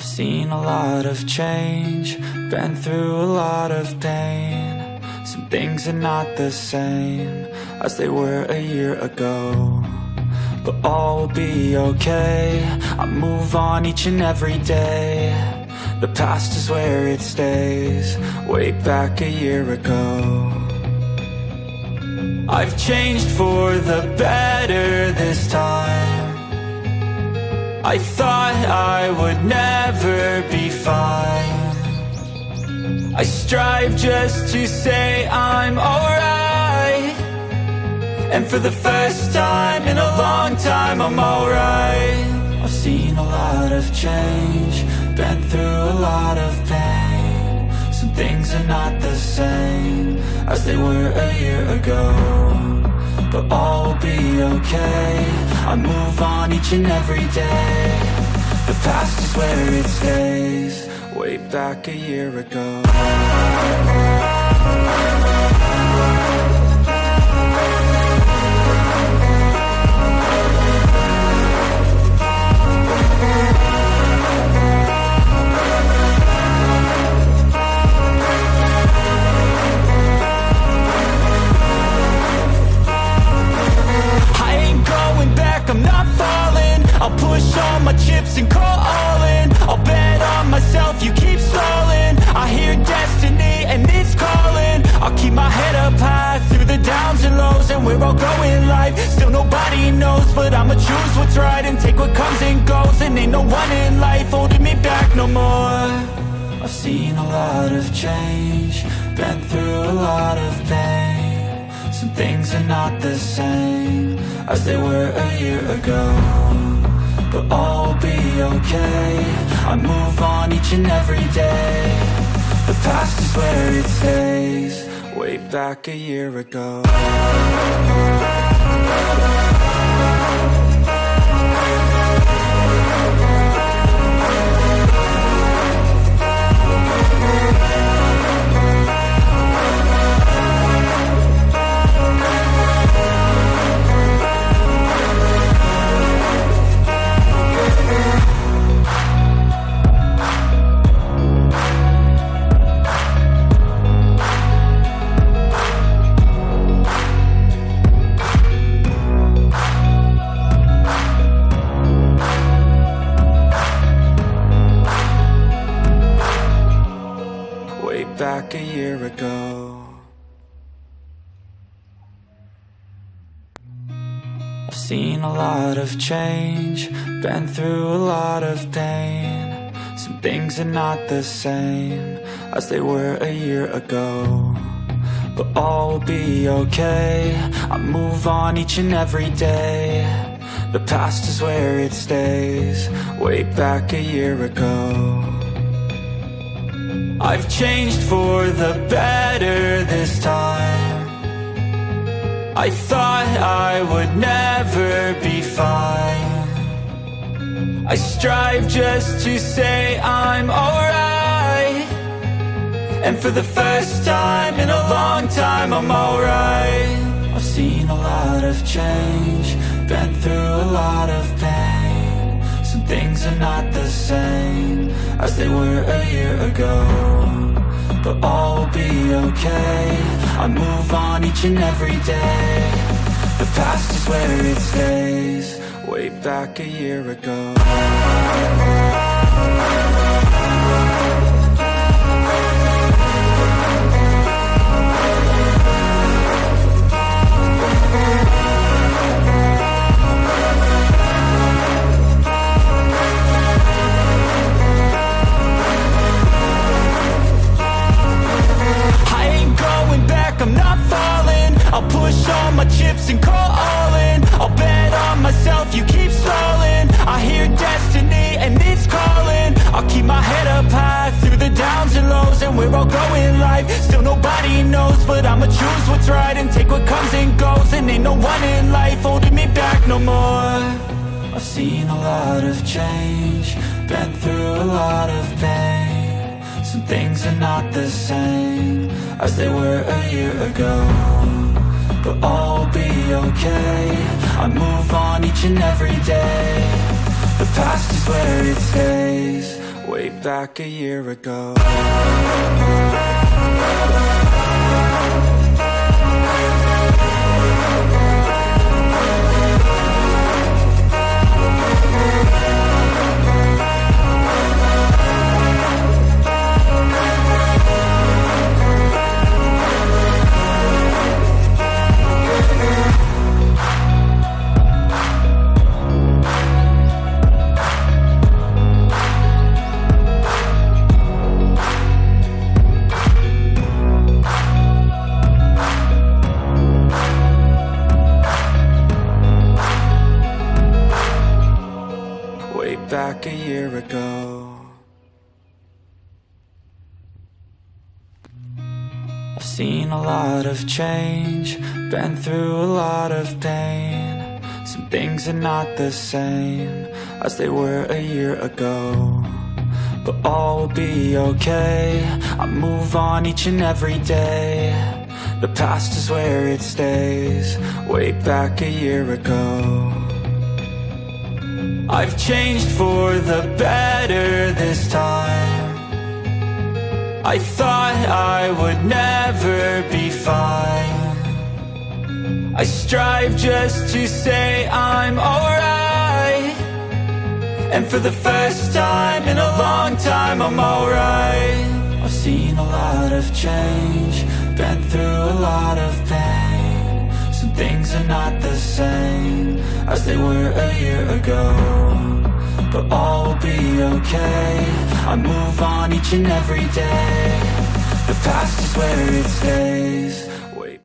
I've seen a lot of change, been through a lot of pain. Some things are not the same as they were a year ago, but all will be okay. I move on each and every day. The past is where it stays, way back a year ago. I've changed for the better this time. I thought I would never be fine. I strive just to say I'm alright, and for the first time in a long time I'm alright. I've seen a lot of change, been through a lot of pain. Some things are not the same as they were a year ago, but all will be okay. I move on each and every day. The past is where it stays, way back a year ago. I'm not falling, I'll push all my chips and call all in. I'll bet on myself, you keep stalling. I hear destiny and it's calling. I'll keep my head up high through the downs and lows, and we're all going life. Still nobody knows, but I'ma choose what's right and take what comes and goes. And ain't no one in life holding me back no more. I've seen a lot of change, been through a lot of pain. Some things are not the same as they were a year ago, but all will be okay. I move on each and every day. The past is where it stays, way back a year ago. Back a year ago. I've seen a lot of change, been through a lot of pain. Some things are not the same as they were a year ago, but all will be okay. I move on each and every day. The past is where it stays, way back a year ago. I've changed for the better this time. I thought I would never be fine. I strive just to say I'm alright, and for the first time in a long time I'm alright. I've seen a lot of change, been through a lot of pain. Some things are not the same as they were a year ago, but all will be okay. I move on each and every day. The past is where it stays, way back a year ago. I'm not falling, I'll push all my chips and call all in. I'll bet on myself, you keep stalling. I hear destiny and it's calling. I'll keep my head up high through the downs and lows, and we're all going life. Still nobody knows, but I'ma choose what's right and take what comes and goes. And ain't no one in life holding me back no more. I've seen a lot of change, been through a lot of pain. Some things are not the same as they were a year ago, but all will be okay. I move on each and every day. The past is where it stays, way back a year ago. Back a year ago. I've seen a lot of change, been through a lot of pain. Some things are not the same as they were a year ago, but all will be okay. I move on each and every day. The past is where it stays, way back a year ago. I've changed for the better this time. I thought I would never be fine. I strive just to say I'm alright, and for the first time in a long time I'm alright. I've seen a lot of change, been through a lot of pain. Some things are not the same as they were a year ago, but all will be okay. I move on each and every day. The past is where it stays,